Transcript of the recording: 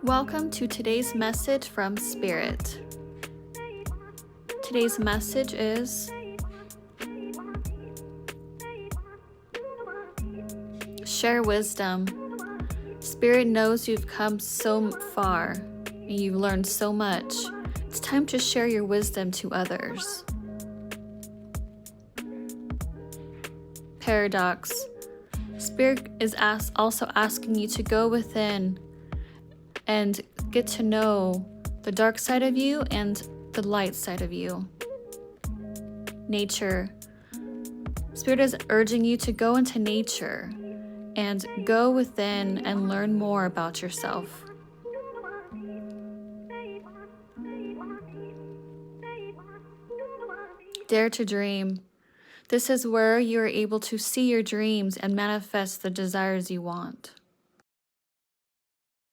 Welcome to today's message from Spirit. Today's message is share wisdom. Spirit knows you've come so far and you've learned so much. It's time to share your wisdom to others. Paradox. Spirit is also asking you to go within and get to know the dark side of you and the light side of you. Nature. Spirit is urging you to go into nature and go within and learn more about yourself. Dare to dream. This is where you are able to see your dreams and manifest the desires you want.